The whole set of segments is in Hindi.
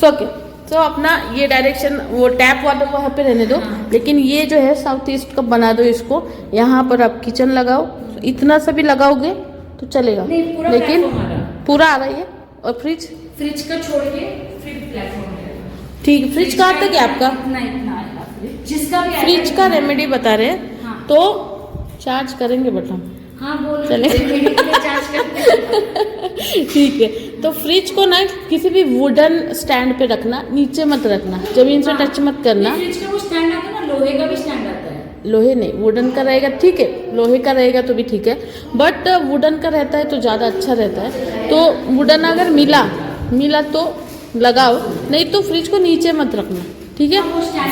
ओके। तो अपना ये डायरेक्शन वो टैप वाटर वहाँ पे रहने दो, लेकिन ये जो है साउथ ईस्ट का बना दो इसको। यहाँ पर आप किचन लगाओ, इतना सा भी लगाओगे तो चलेगा, लेकिन पूरा आ रहा है। और फ्रिज का छोड़ के फिर प्लेटफॉर्म है। ठीक, फ्रिज कहाँ तक है आपका? इतना जिसका भी फ्रिज का रेमेडी बता रहे हैं। हाँ। तो चार्ज करेंगे बट हम। हाँ बोलो। चले चार्ज करते ठीक है। तो फ्रिज को ना किसी भी वुडन स्टैंड पे रखना, नीचे मत रखना, जमीन से टच मत करना। फ्रिज का वो स्टैंड आता है ना, लोहे का भी स्टैंड आता है। लोहे नहीं, वुडन का रहेगा ठीक है, लोहे का रहेगा तो भी ठीक है, बट वुडन का रहता है तो ज़्यादा अच्छा रहता है। तो वुडन अगर मिला तो लगाओ, नहीं तो फ्रिज को नीचे मत रखना, ठीक है।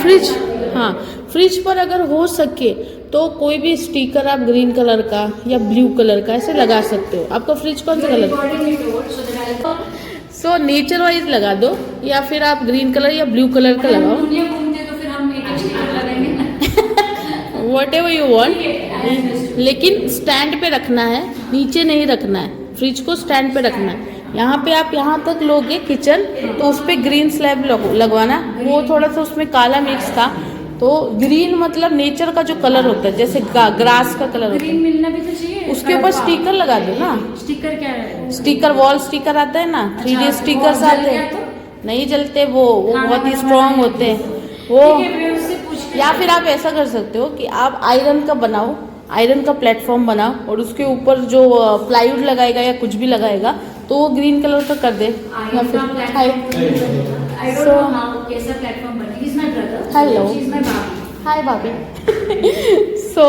फ्रिज, हाँ, फ्रिज पर अगर हो सके तो कोई भी स्टिकर आप ग्रीन कलर का या ब्लू कलर का ऐसे लगा सकते हो। आपका फ्रिज कौन सा कलर? सो नेचर वाइज लगा दो, या फिर आप ग्रीन कलर या ब्लू कलर का लगाओ, वॉट एवर यू वॉन्ट। लेकिन स्टैंड पे रखना है, नीचे नहीं रखना है, फ्रिज को स्टैंड पे रखना है। यहाँ पे आप यहाँ तक लोगे किचन तो उस पर ग्रीन स्लैब लगवाना, वो थोड़ा सा उसमें काला मिक्स था। तो ग्रीन मतलब नेचर का जो कलर होता है, जैसे ग्रास का कलर होता है, मिलना भी तो चाहिए। उसके ऊपर स्टिकर लगा दो ना। स्टिकर क्या है? स्टिकर, वॉल स्टिकर आता है ना, 3D स्टिकर्स आते हैं, नहीं जलते वो बहुत ही स्ट्रॉन्ग होते हैं वो। या फिर आप ऐसा कर सकते हो कि आप आयरन का बनाओ, आयरन का प्लेटफॉर्म बनाओ और उसके ऊपर जो प्लाईवुड लगाएगा या कुछ भी लगाएगा तो वो ग्रीन कलर का कर दे। या फिर हेलो, हाय भाभी। सो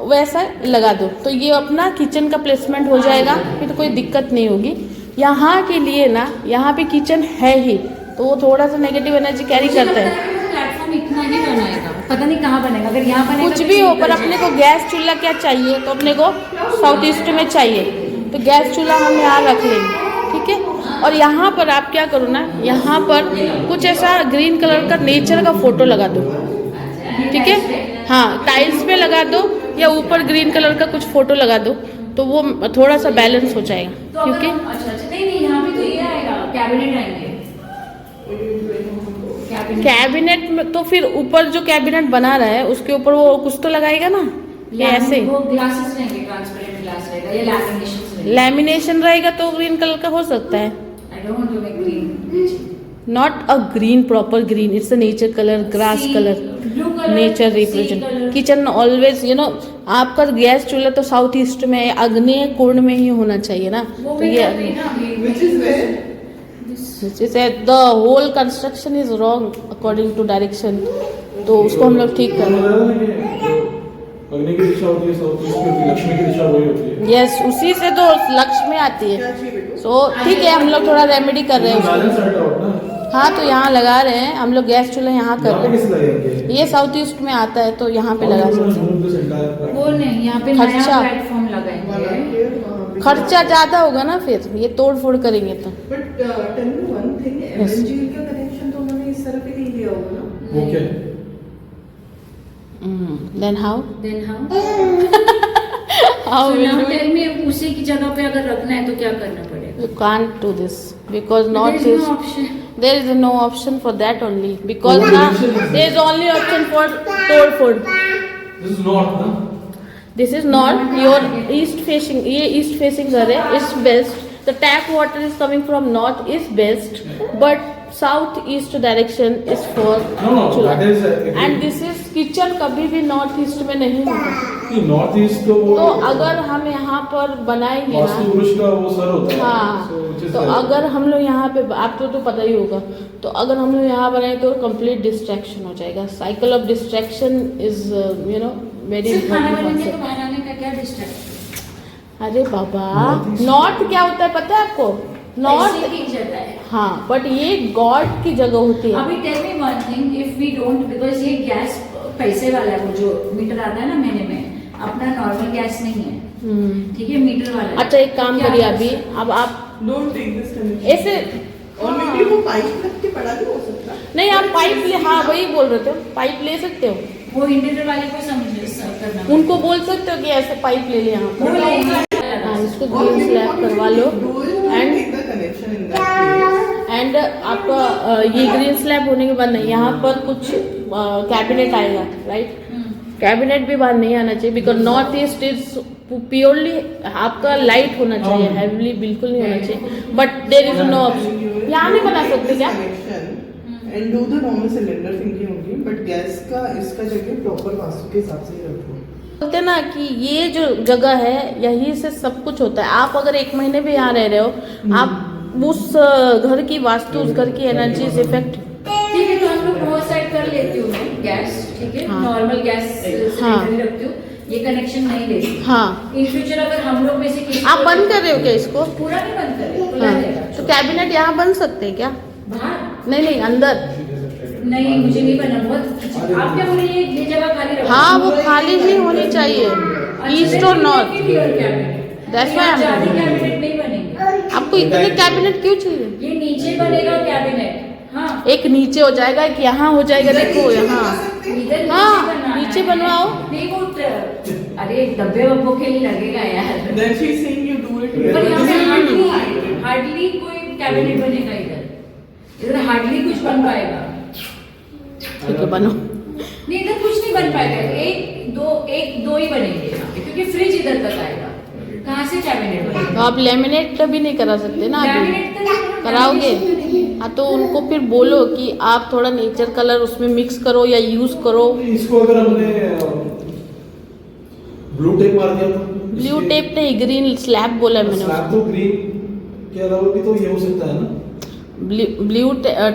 वैसा लगा दो तो ये अपना किचन का प्लेसमेंट हो जाएगा, फिर तो कोई दिक्कत नहीं होगी। यहाँ के लिए ना, यहाँ पे किचन है ही तो वो थोड़ा सा नेगेटिव एनर्जी कैरी करता है। प्लेटफॉर्म इतना ही बनाएगा, पता नहीं कहाँ बनेगा। अगर यहाँ बनेगा कुछ भी हो, पर अपने को गैस चूल्हा क्या चाहिए, तो अपने को साउथ ईस्ट में चाहिए, तो गैस चूल्हा हम यहाँ रख लेंगे, ठीक है। और यहाँ पर आप क्या करो ना, यहाँ पर कुछ ऐसा ग्रीन कलर का नेचर का फोटो लगा दो, ठीक है। हाँ, टाइल्स पे लगा दो या ऊपर ग्रीन कलर का कुछ फोटो लगा दो, तो वो थोड़ा सा बैलेंस हो जाएगा। क्योंकि नहीं, यहाँ पे तो ये आएगा, कैबिनेट आएंगे। कैबिनेट में तो फिर ऊपर जो कैबिनेट बना रहा है उसके ऊपर वो कुछ तो लगाएगा ना, या ऐसे वो ग्लासेस रहेंगे, ट्रांसपेरेंट ग्लास रहेगा या लैमिनेशन रहेगा तो ग्रीन कलर का हो सकता है। I don't want to make green, not a green, proper green, it's a nature colour, grass colour, nature represent. Kitchen always you know, आपका गैस चूल्हा तो साउथ ईस्ट में, आग्नेय कोण में ही होना चाहिए ना। तो ये the whole construction is wrong according to direction, तो उसको हम लोग ठीक कर रहे हैं। अग्नि की दिशा होती है साउथ ईस्ट में, लक्ष्मी की दिशा वही होती है। यस, उसी से तो लक्ष्मी आती है। सो ठीक है, हम लोग थोड़ा रेमेडी कर रहे हैं। हाँ, तो यहाँ लगा रहे हैं हम लोग, गैस चूल्हा यहाँ कर रहे हैं। ये साउथ ईस्ट में आता है तो यहाँ पे लगा सकते हैं। वो नहीं, यहाँ पे नया प्लेटफॉर्म लगाएंगे, खर्चा ज्यादा होगा ना, फिर ये तोड़ फोड़ करेंगे तो। But tell me one thing, LNG का कनेक्शन तो उन्होंने इस तरह पे नहीं दिया होगा ना? वो क्या? Then how how tell me, उसी की जगह पे अगर रखना है तो क्या करना पड़ेगा? You can't do this because north is there is no option for that only, because now there is only option for tod food. This is north, na? This is not your east facing, ये east facing घर है, is best. The tap water is coming from north is best, but south east direction is for No, that is and this is kitchen कभी भी नॉर्थ ईस्ट में नहीं होता। नॉर्थ ईस्ट तो अगर हम यहाँ पर बनाएंगे ना, पुरुष का वो सर होता है। हाँ, तो अगर हम लोग यहाँ पे, आपको तो पता ही होगा, तो अगर हम लोग यहाँ बनाए तो कंप्लीट डिस्ट्रैक्शन हो जाएगा। Cycle of distraction is you know very important. अरे बाबा, नॉर्थ क्या होता है पता है आपको? नॉर्थ की जगह है। हाँ, बट ये गॉड की जगह होती है। अभी tell me one thing, if we don't, because ये गैस पैसे वाला है, वो जो मीटर आता है ना महीने में, अपना नॉर्मल गैस नहीं है, ठीक है, मीटर वाला है। अच्छा, एक काम करिए अभी, अब आप डोंट टेक दिस कनेक्शन ऐसे, और मे बी वो पाइप लग के पड़ा भी हो सकता है। नहीं, आप पाइप ले, हाँ वही बोल रहे थे, पाइप ले सकते हो, वो इंटीरियर वाले को समझ करना, उनको बोल सकते हो कि ऐसे पाइप ले ले यहाँ पर, हाँ, इसको ग्रीन स्लैब करवा लो एंड आपका ये ग्रीन स्लैब होने के बाद नहीं, यहाँ पर कुछ कैबिनेट आएगा, राइट? कैबिनेट भी बाहर नहीं आना चाहिए, because north east is purely आपका लाइट होना चाहिए, हैवीली बिल्कुल नहीं होना चाहिए, but there is no option. यहाँ नहीं बना सकते क्या? And do the normal cylinder thinking होगी, बट गैस का इसका जगह प्रॉपर वास्तु के हिसाब से ही रखो। बोलते ना कि ये जो जगह है यहीं से सब कुछ होता है। आप अगर 1 महीने भी यहाँ रह रहे हो, आप उस घर की वास्तु, उस घर की एनर्जी इफेक्ट। ठीक है, तो हम लोग वो साइड कर लेती हूँ मैं गैस, ठीक है, हाँ। नॉर्मल गैस सिलेंडर रखती हूँ, ये कनेक्शन नहीं लेती। हाँ, इन फ्यूचर अगर हम लोग में से किसी आप बंद कर रहे हो क्या इसको? पूरा नहीं बंद कर रहे, खुला हाँ, रहेगा। तो कैबिनेट यहाँ बन सकते हैं क्या? बाहर नहीं नहीं, अंदर। नहीं, मुझे नहीं बनना, बहुत आप क्या बोल रही है, ये जगह खाली रखो। हाँ, वो खाली ही होनी चाहिए, ईस्ट और नॉर्थ। That's why I'm ज्यादा saying. कैबिनेट नहीं बनेंगे। आपको इतने कैबिनेट क्यों चाहिए? ये नीचे बनेगा कैबिनेट, हाँ एक नीचे हो जाएगा, एक यहाँ हो जाएगा, देखो यहाँ। इधर हाँ, बनाना नीचे है। बनवाओ। नहीं वो अरे डब्बे वब्बों के लिए लगेगा यार। Then she is saying you do it here. पर यहाँ पे हार्डली कोई कैबिनेट बनेगा इधर हार्डली कुछ बन पाएगा। ठीक है, बनो। नहीं, इधर कुछ नहीं बन पाएगा, एक दो ही बनेंगे यहाँ पे, क्योंकि फ्रिज इधर तक आएगा, कहाँ से कैबिनेट तो बनेगा? आप लेमिनेट भी नहीं करा सकते ना अभी? कैबिनेट तो कराओगे? हाँ, तो उनको फिर बोलो कि आप थोड़ा नेचर कलर उसमें मिक्स करो या यूज करो। इसको अगर हमने ब्लू टेप मार दिया तो ब्लू टेप नहीं, ग्रीन स्लैब बोला है मैंने। स्लैब तो ग्रीन के अलावा भी तो ये हो सकता है ना। Blue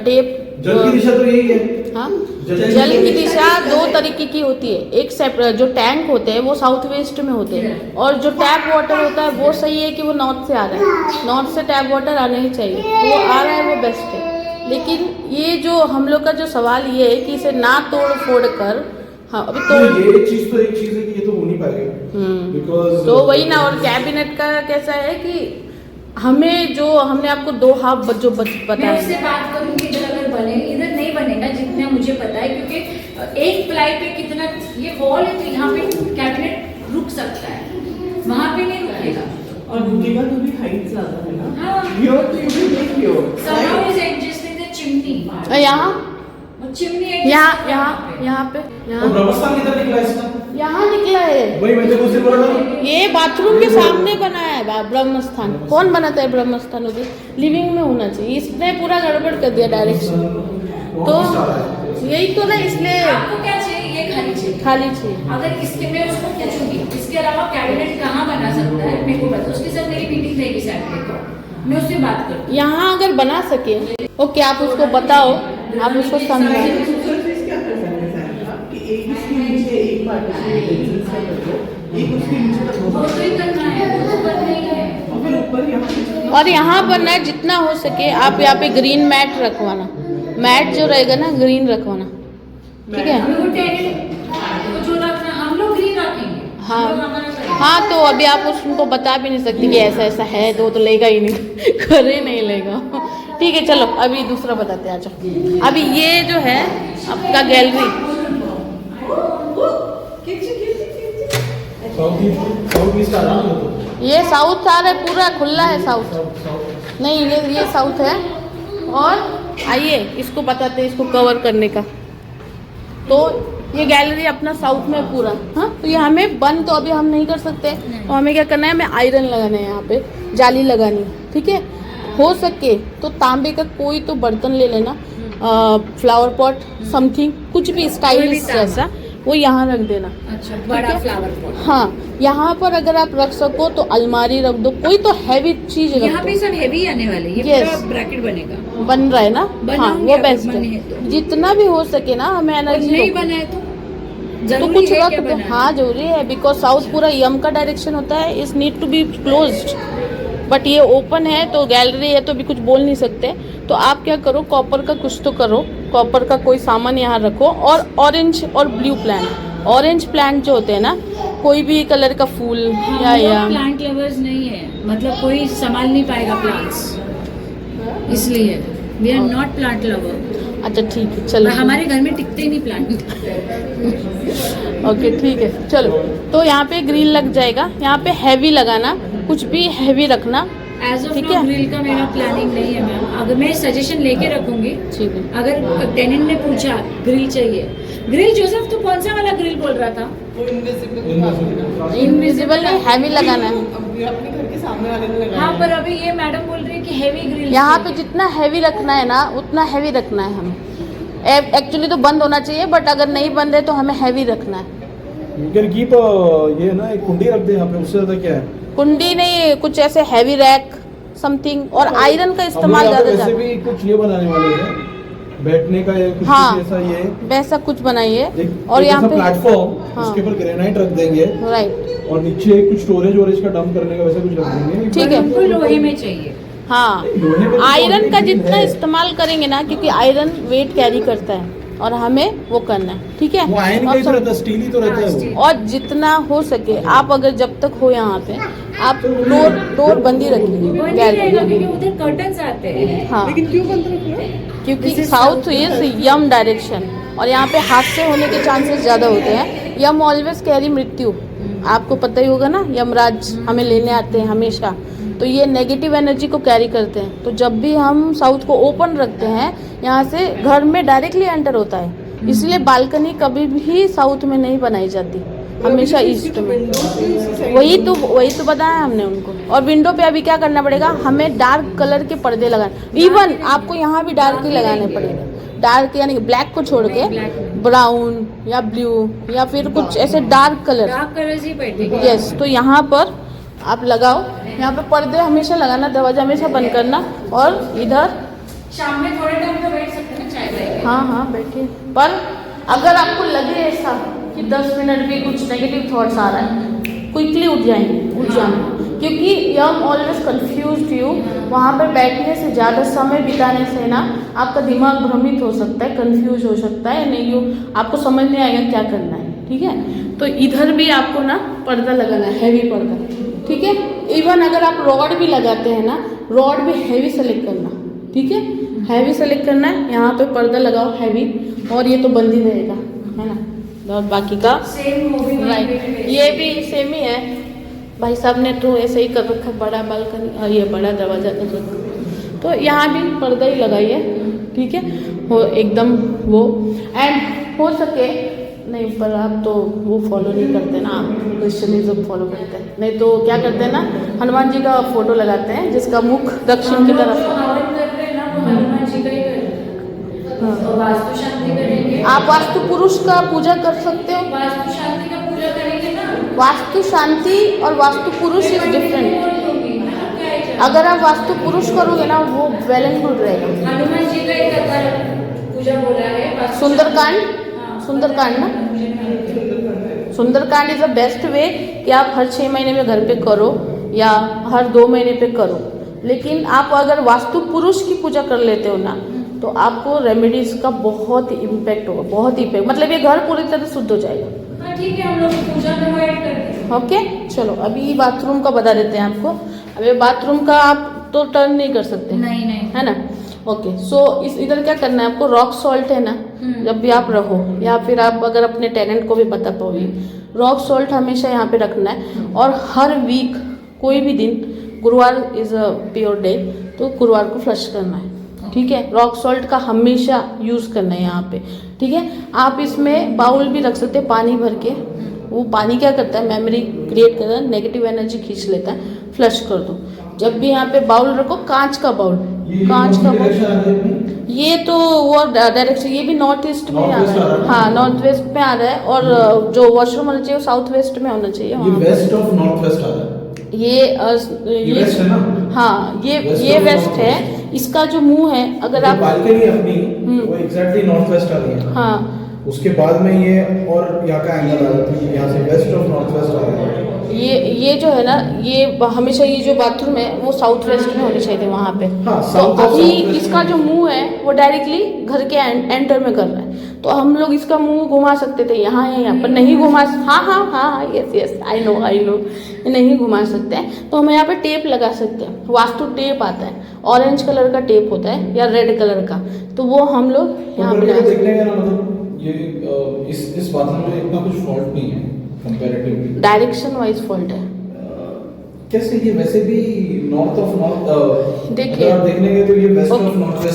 tape. जल की दिशा तो यही है। हाँ, जल जल की दिशा 2 तरीके की होती है। एक जो टैंक होते हैं वो साउथ वेस्ट में होते हैं, और जो टैप वाटर होता है वो सही है कि वो नॉर्थ से आ रहा है, नॉर्थ से टैप वाटर आना ही चाहिए, वो आ रहा है वो बेस्ट है। लेकिन ये जो हम लोग का जो सवाल ये है कि इसे ना तोड़ फोड़ कर, हाँ अभी तो तो ये चीज तो एक चीज है कि ये तो हो नहीं पाएगा, बिकॉज तो वही ना। और कैबिनेट का कैसा है कि हमने आपको 2 हाफ जो मैं बताए, उससे बात करूंगी इधर अगर बने, इधर नहीं बनेगा जितना मुझे पता है, क्योंकि एक प्लाई पे कितना ये वॉल है, तो यहाँ पे कैबिनेट रुक सकता है, वहाँ पे नहीं रुकेगा। और रुकेगा तो भी हाइट ज्यादा है ना। हाँ। Here तो you will make here. Somehow is adjusting the chimney. यहाँ वो chimney adjust यहाँ करना यहाँ है। यहाँ पे तो यहाँ ब्रह्मस्थान किधर निकला इसका? यहाँ निकला है। वही मैं तो उसे बोल रहा था। ये बाथरूम के सामने बनाया है ब्रह्मस्थान। कौन बनाता है ब्रह्मस्थान? उधर लिविंग में होना चाहिए, इसने पूरा गड़बड़ कर दिया डायरेक्शन। तो यही तो ना, इसलिए आपको क्या चाहिए? ये खाली चाहिए। खाली चाहिए। अगर इसके मैं उसको पूछूंगी इसके अलावा कैबिनेट कहाँ बना सकता है, मेरे को बता, उसके साथ मेरी मीटिंग रहेगी सैटरडे को, मैं उससे बात करूँ। यहाँ अगर बना सके ओके, आप उसको बताओ, आप उसको समझाओ। Surface क्या कर सकते हैं आप कि एक इसके नीचे एक पार्टीशन का कर दो, एक उसके नीचे का वो तो ही करना है, वो तो करना ही है। और फिर ऊपर यहाँ और यहाँ पर ना जितना हो सके आप यहाँ पे ग्रीन मैट रखवाना, मैट जो रहेगा ना ग्रीन रखवाना, ठीक है? वो टेरेस वो जो रखना हम लोग ग्रीन रखेंगे। हाँ हम लोग हमारा करेंगे। हाँ, तो अभी आप उनको बता भी नहीं सकती कि ऐसा ऐसा है, तो लेगा ही नहीं कर ही नहीं लेगा। ठीक है, चलो अभी दूसरा बताते हैं। अच्छा, अभी ये जो है आपका गैलरी, साउथ ईस्ट आ रहा है तो ये साउथ आ रहा है, पूरा खुला है साउथ। नहीं, ये साउथ है। और आइए इसको बताते हैं, इसको कवर करने का। तो ये गैलरी अपना साउथ में पूरा, हाँ, तो ये हमें बंद तो अभी हम नहीं कर सकते, तो हमें क्या करना है, हमें आयरन लगाना है, यहाँ पे जाली लगानी है, ठीक है? हो सके तो तांबे का कोई तो बर्तन ले लेना, फ्लावर पॉट समथिंग, कुछ भी स्टाइलिश जैसा, वो यहाँ रख देना। अच्छा, बड़ा फ्लावर पॉट। हाँ, यहाँ पर अगर आप रख सको तो अलमारी रख दो, कोई तो हैवी चीज रख यहाँ दो। पे सब हेवी आने वाले, ये Yes. पूरा ब्रैकेट बनेगा। बन रहा है ना? हाँ, बनाऊंगी वो अगर बेस्ट बने है। हैं तो। जितना भी हो सके ना हमें और एनर्जी नहीं बना है तो तो जरूरी कुछ है रख क्या दो। बनाना? हाँ, जरूरी है, बिकॉज साउथ पूरा यम का डायरेक्शन होता है, is need to be closed. But ये ओपन है तो गैलरी है तो भी कुछ बोल नहीं सकते। तो आप क्या करो, कॉपर का कुछ तो करो, कॉपर का कोई सामान यहाँ रखो। और ऑरेंज और ब्लू प्लांट, ऑरेंज प्लांट जो होते हैं ना, कोई भी कलर का फूल या प्लांट लवर्स नहीं है, मतलब कोई संभाल नहीं पाएगा प्लांट्स, इसलिए we are not plant lover. अच्छा ठीक है, चलो हमारे घर में टिकते ही नहीं प्लांट। ओके ठीक है, चलो। तो यहाँ पे ग्रिल लग जाएगा, यहाँ पे हैवी लगाना, कुछ भी हैवी रखना, एज ऑफ ठीक नाउ है ग्रिल का मेरा प्लानिंग नहीं है मैम, अगर मैं सजेशन लेके रखूंगी। ठीक है अगर टेनेंट ने पूछा ग्रिल चाहिए, ग्रिल जोसेफ तो कौन सा वाला ग्रिल बोल रहा था? वो इनविजिबल इनविजिबल नहीं हैवी लगाना है अभी अपने घर के सामने वाले ने लगाया हाँ, है। पर अभी ये मैडम बोल रही है कि हेवी ग्रिल यहाँ पे जितना हैवी रखना है ना उतना हैवी रखना है हमें। एक्चुअली तो बंद होना चाहिए बट अगर नहीं बंद है तो हमें हैवी रखना है। You can keep ये ना एक कुंडी रख दे यहाँ पे, उससे ज्यादा क्या है। कुंडी नहीं, कुछ ऐसे हैवी रैक समथिंग और आयरन का हम इस्तेमाल लोग यहाँ पे ज़्यादा वैसे भी कुछ ये बनाने वाले हैं, बैठने का या कुछ हाँ। ऐसा ये वैसा कुछ बनाइए एक और यहाँ पे प्लेटफॉर्म हाँ। उसके ऊपर ग्रेनाइट रख देंगे राइट और नीचे कुछ स्टोरेज वोरेज का डंप करने का वैसा कुछ रख देंगे। ठीक है। हमको लोहे में चाहिए। हाँ लोहे में तो आयरन का already जितना है। इस्तेमाल करेंगे ना क्योंकि आयरन वेट कैरी करता है और हमें वो करना है। ठीक है वो आयरन का ही तो रहता है, स्टील ही तो रहता है वो। और जितना हो सके आप अगर जब तक हो यहाँ पे आप डोर बंद ही वो रखिए नहीं गैलरी रहेगा में। क्योंकि उधर कर्टन्स आते हैं। हाँ लेकिन क्यों बंद रखना है? क्योंकि साउथ इज यम डायरेक्शन और यहाँ पे हादसे होने के चांसेस ज़्यादा होते हैं। यम ऑलवेज कैरी मृत्यु, आपको पता ही होगा ना, यमराज हमें लेने आते हैं हमेशा, तो ये नेगेटिव एनर्जी को कैरी करते हैं। तो जब भी हम साउथ को ओपन रखते हैं यहाँ से घर में डायरेक्टली एंटर होता है, इसलिए बालकनी कभी भी साउथ में नहीं बनाई जाती, हमेशा ईस्ट में। वही तो बताया हमने उनको। और विंडो पे अभी क्या करना पड़ेगा, हमें डार्क कलर के पर्दे लगाने, इवन आपको यहाँ भी डार्क ही लगाने पड़ेगा। डार्क यानी ब्लैक को छोड़ के ब्राउन या ब्लू या फिर कुछ ऐसे डार्क कलर। डार्क कलर ही बैठेगी। यस, तो यहाँ पर आप लगाओ, यहाँ पे पर्दे हमेशा लगाना, दरवाजा हमेशा बंद करना। और इधर शाम में थोड़े टाइम तो बैठ सकते हैं ना चाय पाई के। हाँ बैठिए, पर अगर आपको लगे ऐसा कि 10 मिनट भी कुछ नेगेटिव थॉट्स आ रहा है, क्विकली उठ जाएंगे क्योंकि यम ऑलवेज कंफ्यूज यू। वहाँ पर बैठने से ज़्यादा समय बिताने से ना आपका दिमाग भ्रमित हो सकता है, कंफ्यूज हो सकता है, नहीं आपको समझ नहीं आएगा क्या करना है। ठीक है, तो इधर भी आपको ना पर्दा लगाना है, हैवी पर्दा। ठीक है, इवन अगर आप रॉड भी लगाते हैं ना, रॉड भी हैवी सेलेक्ट करना। ठीक है, हैवी सेलेक्ट करना है, यहाँ पे पर्दा लगाओ हैवी, और ये तो बंद ही रहेगा, है ना। और बाकी का सेम मूवी राइट, ये भी सेम ही है। भाई साहब ने तो ऐसे ही कर रखा, बड़ा बालकनी और ये बड़ा दरवाजा कर रखा, तो यहाँ भी पर्दा ही लगाइए। ठीक है, हो एकदम वो, एंड हो सके नहीं, पर आप तो वो फॉलो नहीं करते ना, आप क्रिश्चियनिज्म फॉलो करते हैं, नहीं तो क्या करते हैं ना, हनुमान जी का फोटो लगाते हैं जिसका मुख दक्षिण की तरफ है। हवन कर रहे हैं ना, वो हनुमान जी का ही करें। हाँ। तो वास्तु शांति करेंगे। आप वास्तु पुरुष का पूजा कर सकते हो। वास्तु शांति का पूजा करेंगे ना। वास्तु शांति और वास्तु पुरुष इज डिफरेंट। अगर आप वास्तु पुरुष करोगे ना, वो वेल एंड गुड रहेगा। हनुमान जी का एक अगर पूजा बोला है वास्तु सुंदरकांड, हाँ, सुंदरकांड ना, Sundarkand is the best way कि आप हर 6 महीने में घर पे करो या हर 2 महीने पे करो। लेकिन आप अगर वास्तु पुरुष की पूजा कर लेते हो ना, तो आपको रेमेडीज का बहुत इम्पैक्ट होगा, बहुत इम्पैक्ट, मतलब ये घर पूरी तरह शुद्ध हो जाएगा। हाँ ठीक है, हम लोग पूजा में ऐड करते हैं। ओके, चलो अभी बाथरूम का बता देते हैं आपको। अभी बाथरूम का आप तो टर्न नहीं कर सकते, नहीं नहीं, है ना। ओके, सो इस इधर क्या करना है आपको, रॉक सॉल्ट है ना, जब भी आप रहो या फिर आप अगर अपने टेनेंट को भी बता पाओगे, रॉक सॉल्ट हमेशा यहाँ पे रखना है। और हर वीक कोई भी दिन, गुरुवार इज अ प्योर डे, तो गुरुवार को फ्लश करना है। ठीक है, रॉक सॉल्ट का हमेशा यूज़ करना है यहाँ पे। ठीक है, आप इसमें बाउल भी रख सकते हैं पानी भर के। वो पानी क्या करता है, मेमोरी क्रिएट करता है, नेगेटिव एनर्जी खींच लेता है, फ्लश कर दो। जब भी यहाँ पे बाउल रखो, कांच का बाउल, कांच का बाउल। ये तो वो डायरेक्शन, ये भी नॉर्थ ईस्ट में आ रहा है, हाँ नॉर्थ वेस्ट में आ रहा है। और जो वॉशरूम होना चाहिए वो साउथ वेस्ट में होना चाहिए। ये वेस्ट ऑफ नॉर्थ वेस्ट आ रहा है। ये वेस्ट है ना? हाँ, ये of वेस्ट north है। इसका जो मुंह है, अगर आप बालकनी अपनी वो एग्जैक्टली नॉर्थ वेस्ट आ रही है। हाँ, उसके बाद में ये और यहाँ का एंगल आ रहा है, यहाँ से वेस्ट ऑफ नॉर्थ वेस्ट आ रहा है। ये जो है ना, ये हमेशा ये जो बाथरूम है वो साउथ वेस्ट में होनी चाहिए थी वहाँ पे। हाँ, तो south of अभी south west इसका जो मुंह है वो डायरेक्टली घर के एंटर में कर रहा है, तो हम लोग इसका मुंह घुमा सकते थे यहाँ या यहाँ पर, नहीं घुमा। हाँ, यस आई नो, नहीं घुमा सकते हैं। तो हम यहाँ पे टेप लगा सकते हैं, वास्तु टेप आता है, ऑरेंज कलर का टेप होता है या रेड कलर का, तो वो हम लोग यहाँ पे लगा सकते हैं। देखने का ना, मतलब ये इस बाथरूम में इतना कुछ फॉल्ट नहीं है कंपैरेटिवली। डायरेक्शन वाइज फॉल्ट है, कैसे ये वैसे भी नॉर्थ ऑफ नॉर्थ देखिए। अगर आप देखने गए तो ये west okay. Of north waste